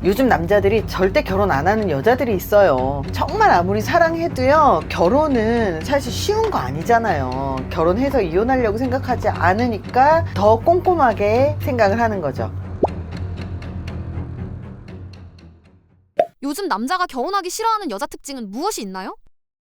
요즘 남자들이 절대 결혼 안 하는 여자들이 있어요. 정말 아무리 사랑해도요, 결혼은 사실 쉬운 거 아니잖아요. 결혼해서 이혼하려고 생각하지 않으니까 더 꼼꼼하게 생각을 하는 거죠. 요즘 남자가 결혼하기 싫어하는 여자 특징은 무엇이 있나요?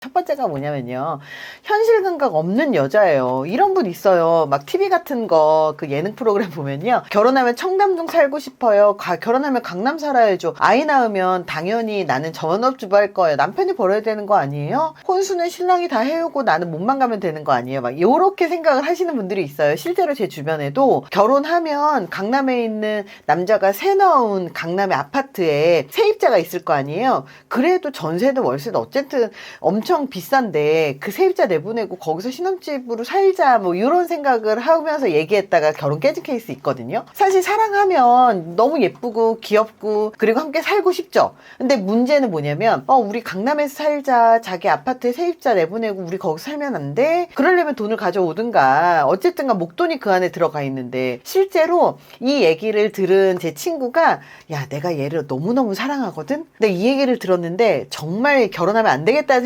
첫 번째가 뭐냐면요, 현실 감각 없는 여자예요. 이런 분 있어요. 막 TV 같은 거, 그 예능 프로그램 보면요, 결혼하면 청담동 살고 싶어요, 결혼하면 강남 살아야죠, 아이 낳으면 당연히 나는 전업주부 할 거예요, 남편이 벌어야 되는 거 아니에요, 혼수는 신랑이 다 해오고 나는 몸만 가면 되는 거 아니에요, 막 요렇게 생각을 하시는 분들이 있어요. 실제로 제 주변에도 결혼하면 강남에 있는 남자가 새 넣은 강남의 아파트에 세입자가 있을 거 아니에요. 그래도 전세든 월세든 어쨌든 엄청 비싼데 그 세입자 내보내고 거기서 신혼집으로 살자, 뭐 이런 생각을 하면서 얘기했다가 결혼 깨진 케이스 있거든요. 사실 사랑하면 너무 예쁘고 귀엽고 그리고 함께 살고 싶죠. 근데 문제는 뭐냐면 우리 강남에서 살자, 자기 아파트에 세입자 내보내고 우리 거기서 살면 안 돼? 그러려면 돈을 가져오든가 어쨌든가 목돈이 그 안에 들어가 있는데, 실제로 이 얘기를 들은 제 친구가, 야, 내가 얘를 너무너무 사랑하거든? 근데 이 얘기를 들었는데 정말 결혼하면 안 되겠다는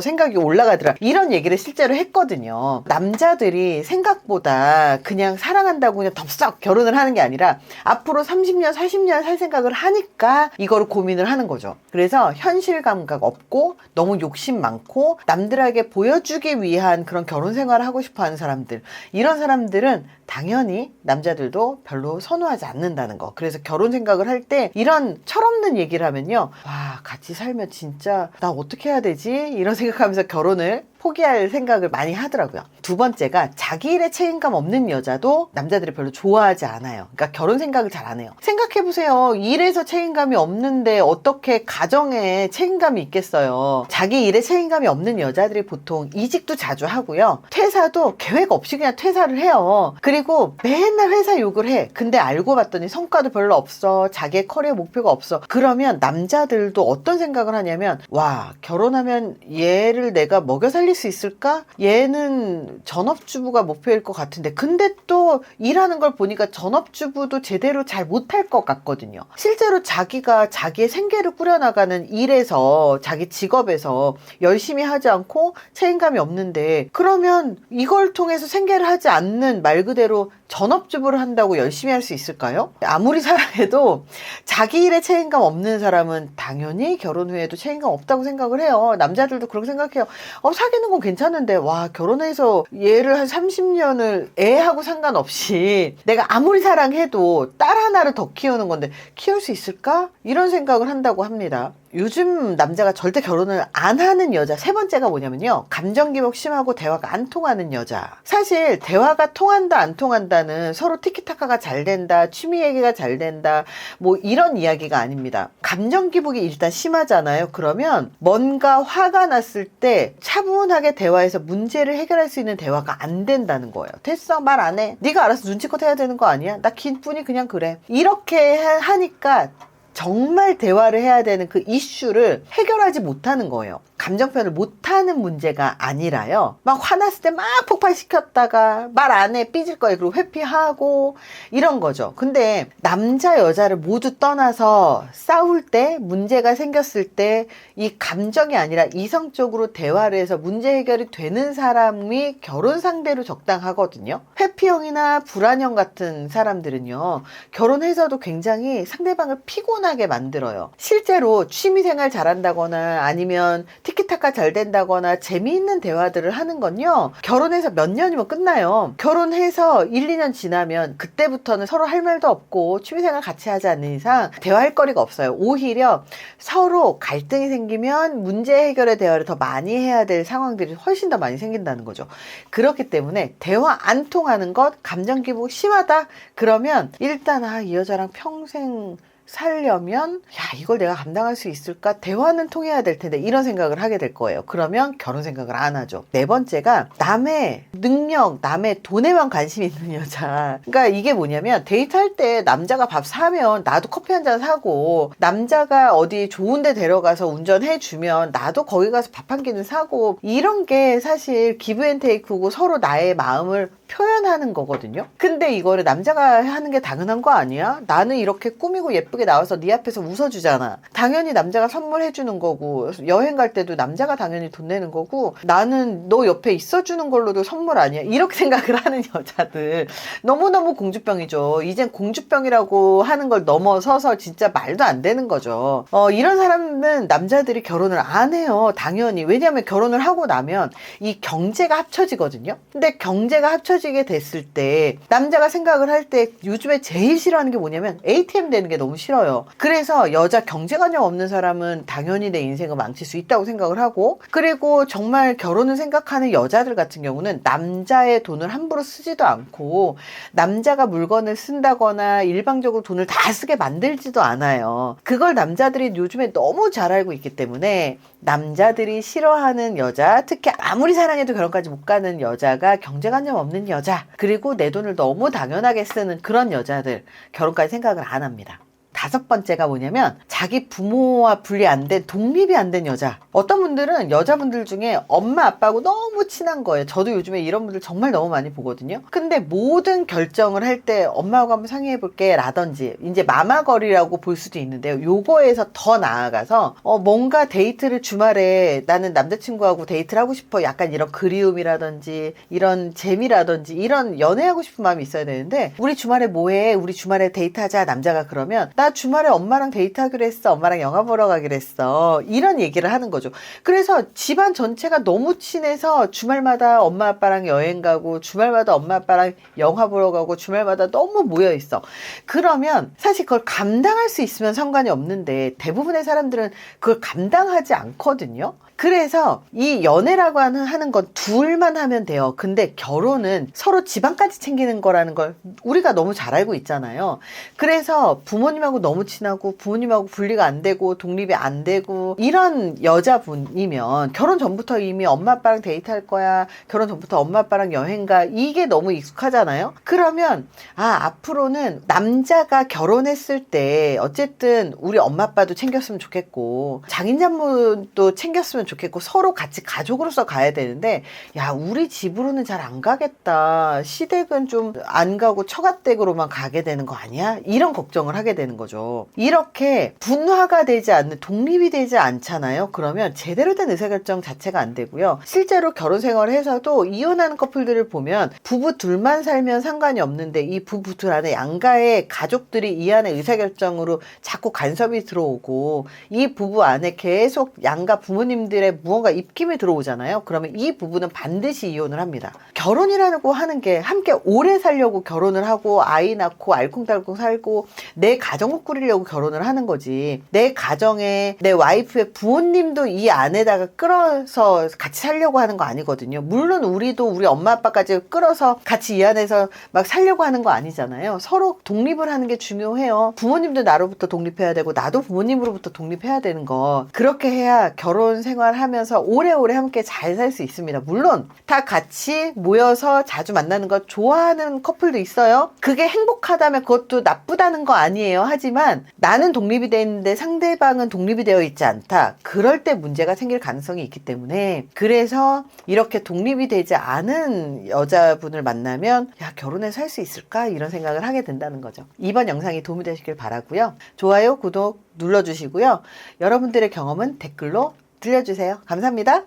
생각이 올라가더라, 이런 얘기를 실제로 했거든요. 남자들이 생각보다 그냥 사랑한다고 그냥 덥석 결혼을 하는 게 아니라 앞으로 30년 40년 살 생각을 하니까 이거를 고민을 하는 거죠. 그래서 현실 감각 없고 너무 욕심 많고 남들에게 보여주기 위한 그런 결혼 생활을 하고 싶어 하는 사람들, 이런 사람들은 당연히 남자들도 별로 선호하지 않는다는 거. 그래서 결혼 생각을 할 때 이런 철없는 얘기를 하면요, 와, 같이 살면 진짜 나 어떻게 해야 되지? 이런 생각하면서 결혼을 포기할 생각을 많이 하더라고요. 두 번째가, 자기 일에 책임감 없는 여자도 남자들이 별로 좋아하지 않아요. 그러니까 결혼 생각을 잘 안 해요. 생각해보세요. 일에서 책임감이 없는데 어떻게 가정에 책임감이 있겠어요. 자기 일에 책임감이 없는 여자들이 보통 이직도 자주 하고요, 퇴사도 계획 없이 그냥 퇴사를 해요. 그리고 맨날 회사 욕을 해. 근데 알고 봤더니 성과도 별로 없어, 자기의 커리어 목표가 없어. 그러면 남자들도 어떤 생각을 하냐면, 와, 결혼하면 얘를 내가 먹여 살릴 수 있을까? 얘는 전업주부가 목표일 것 같은데, 근데 또 일하는 걸 보니까 전업주부도 제대로 잘 못할 것 같거든요. 실제로 자기가 자기의 생계를 꾸려나가는 일에서, 자기 직업에서 열심히 하지 않고 책임감이 없는데, 그러면 이걸 통해서 생계를 하지 않는, 말 그대로 전업주부를 한다고 열심히 할 수 있을까요? 아무리 사랑해도 자기 일에 책임감 없는 사람은 당연히 결혼 후에도 책임감 없다고 생각을 해요. 남자들도 그렇게 생각해요. 사귀는 건 괜찮은데, 와, 결혼해서 얘를 한 30년을 애하고 상관없이 내가 아무리 사랑해도 딸 하나를 더 키우는 건데 키울 수 있을까? 이런 생각을 한다고 합니다. 요즘 남자가 절대 결혼을 안 하는 여자 세 번째가 뭐냐면요, 감정기복 심하고 대화가 안 통하는 여자. 사실 대화가 통한다 안 통한다는, 서로 티키타카가 잘 된다, 취미 얘기가 잘 된다, 뭐 이런 이야기가 아닙니다. 감정기복이 일단 심하잖아요. 그러면 뭔가 화가 났을 때 차분하게 대화해서 문제를 해결할 수 있는 대화가 안 된다는 거예요. 됐어, 말 안 해, 네가 알아서 눈치껏 해야 되는 거 아니야, 나 기분이 그냥 그래, 이렇게 하니까 정말 대화를 해야 되는 그 이슈를 해결하지 못하는 거예요. 감정 표현을 못하는 문제가 아니라요, 막 화났을 때 막 폭발시켰다가 말 안 해, 삐질 거예요. 그리고 회피하고 이런 거죠. 근데 남자 여자를 모두 떠나서 싸울 때, 문제가 생겼을 때 이 감정이 아니라 이성적으로 대화를 해서 문제 해결이 되는 사람이 결혼 상대로 적당하거든요. 회피형이나 불안형 같은 사람들은요, 결혼해서도 굉장히 상대방을 피곤하게 만들어요. 실제로 취미생활 잘한다거나 아니면 티키타카 잘 된다거나 재미있는 대화들을 하는 건요, 결혼해서 몇 년이면 끝나요. 결혼해서 1, 2년 지나면 그때부터는 서로 할 말도 없고 취미생활 같이 하지 않는 이상 대화할 거리가 없어요. 오히려 서로 갈등이 생기면 문제 해결의 대화를 더 많이 해야 될 상황들이 훨씬 더 많이 생긴다는 거죠. 그렇기 때문에 대화 안 통하는 것, 감정기복 심하다 그러면 일단 이 여자랑 평생 살려면, 야, 이걸 내가 감당할 수 있을까? 대화는 통해야 될 텐데, 이런 생각을 하게 될 거예요. 그러면 결혼 생각을 안 하죠. 네 번째가, 남의 능력, 남의 돈에만 관심이 있는 여자. 그러니까 이게 뭐냐면, 데이트할 때 남자가 밥 사면 나도 커피 한 잔 사고, 남자가 어디 좋은 데 데려가서 운전해주면 나도 거기 가서 밥 한 끼는 사고, 이런 게 사실 기브앤테이크고 서로 나의 마음을 표현하는 거거든요. 근데 이거를 남자가 하는 게 당연한 거 아니야? 나는 이렇게 꾸미고 예쁘게 예쁘게 나와서 네 앞에서 웃어주잖아. 당연히 남자가 선물해주는 거고, 여행 갈 때도 남자가 당연히 돈 내는 거고, 나는 너 옆에 있어주는 걸로도 선물 아니야, 이렇게 생각을 하는 여자들 너무너무 공주병이죠. 이젠 공주병이라고 하는 걸 넘어서서 진짜 말도 안 되는 거죠. 이런 사람은 남자들이 결혼을 안 해요, 당연히. 왜냐하면 결혼을 하고 나면 이 경제가 합쳐지거든요. 근데 경제가 합쳐지게 됐을 때 남자가 생각을 할 때 요즘에 제일 싫어하는 게 뭐냐면 ATM 되는 게 너무 싫어요. 그래서 여자 경제관념 없는 사람은 당연히 내 인생을 망칠 수 있다고 생각을 하고, 그리고 정말 결혼을 생각하는 여자들 같은 경우는 남자의 돈을 함부로 쓰지도 않고 남자가 물건을 쓴다거나 일방적으로 돈을 다 쓰게 만들지도 않아요. 그걸 남자들이 요즘에 너무 잘 알고 있기 때문에 남자들이 싫어하는 여자, 특히 아무리 사랑해도 결혼까지 못 가는 여자가 경제관념 없는 여자, 그리고 내 돈을 너무 당연하게 쓰는 그런 여자들, 결혼까지 생각을 안 합니다. 5번째가 뭐냐면 자기 부모와 분리 안 된, 독립이 안 된 여자. 어떤 분들은 여자분들 중에 엄마 아빠하고 너무 친한 거예요. 저도 요즘에 이런 분들 정말 너무 많이 보거든요. 근데 모든 결정을 할 때 엄마하고 한번 상의해 볼게 라든지, 이제 마마거리라고 볼 수도 있는데요. 요거에서 더 나아가서 뭔가 데이트를 주말에 나는 남자친구하고 데이트를 하고 싶어, 약간 이런 그리움이라든지 이런 재미라든지 이런 연애하고 싶은 마음이 있어야 되는데, 우리 주말에 뭐해? 우리 주말에 데이트하자. 남자가 그러면 나 주말에 엄마랑 데이트하기로 했어. 엄마랑 영화 보러 가기로 했어. 이런 얘기를 하는 거죠. 그래서 집안 전체가 너무 친해서 주말마다 엄마 아빠랑 여행 가고, 주말마다 엄마 아빠랑 영화 보러 가고, 주말마다 너무 모여 있어. 그러면 사실 그걸 감당할 수 있으면 상관이 없는데 대부분의 사람들은 그걸 감당하지 않거든요. 그래서 이 연애라고 하는 건 둘만 하면 돼요. 근데 결혼은 서로 집안까지 챙기는 거라는 걸 우리가 너무 잘 알고 있잖아요. 그래서 부모님하고 너무 친하고 부모님하고 분리가 안 되고 독립이 안 되고 이런 여자분이면 결혼 전부터 이미 엄마 아빠랑 데이트할 거야, 결혼 전부터 엄마 아빠랑 여행 가, 이게 너무 익숙하잖아요. 그러면 앞으로는 남자가 결혼했을 때 어쨌든 우리 엄마 아빠도 챙겼으면 좋겠고 장인장모도 챙겼으면 좋겠고 서로 같이 가족으로서 가야 되는데, 야, 우리 집으로는 잘 안 가겠다, 시댁은 좀 안 가고 처가댁으로만 가게 되는 거 아니야? 이런 걱정을 하게 되는 거죠. 이렇게 분화가 되지 않는, 독립이 되지 않잖아요. 그러면 제대로 된 의사결정 자체가 안 되고요. 실제로 결혼 생활을 해서도 이혼하는 커플들을 보면 부부 둘만 살면 상관이 없는데 이 부부 둘 안에 양가의 가족들이 이 안에 의사결정으로 자꾸 간섭이 들어오고 이 부부 안에 계속 양가 부모님들의 무언가 입김이 들어오잖아요. 그러면 이 부부는 반드시 이혼을 합니다. 결혼이라고 하는 게 함께 오래 살려고 결혼을 하고 아이 낳고 알콩달콩 살고 내 가정을 꾸리려고 결혼을 하는 거지, 내 가정에 내 와이프의 부모님도 이 안에다가 끌어서 같이 살려고 하는 거 아니거든요. 물론 우리도 우리 엄마 아빠까지 끌어서 같이 이 안에서 막 살려고 하는 거 아니잖아요. 서로 독립을 하는 게 중요해요. 부모님도 나로부터 독립해야 되고 나도 부모님으로부터 독립해야 되는 거, 그렇게 해야 결혼 생활하면서 오래오래 함께 잘 살 수 있습니다. 물론 다 같이 모여서 자주 만나는 거 좋아하는 커플도 있어요. 그게 행복하다면 그것도 나쁘다는 거 아니에요. 하지만 나는 독립이 되어 있는데 상대방은 독립이 되어 있지 않다, 그럴 때 문제가 생길 가능성이 있기 때문에, 그래서 이렇게 독립이 되지 않은 여자분을 만나면 야, 결혼해서 살 수 있을까, 이런 생각을 하게 된다는 거죠. 이번 영상이 도움이 되시길 바라고요. 좋아요, 구독 눌러주시고요. 여러분들의 경험은 댓글로 들려주세요. 감사합니다.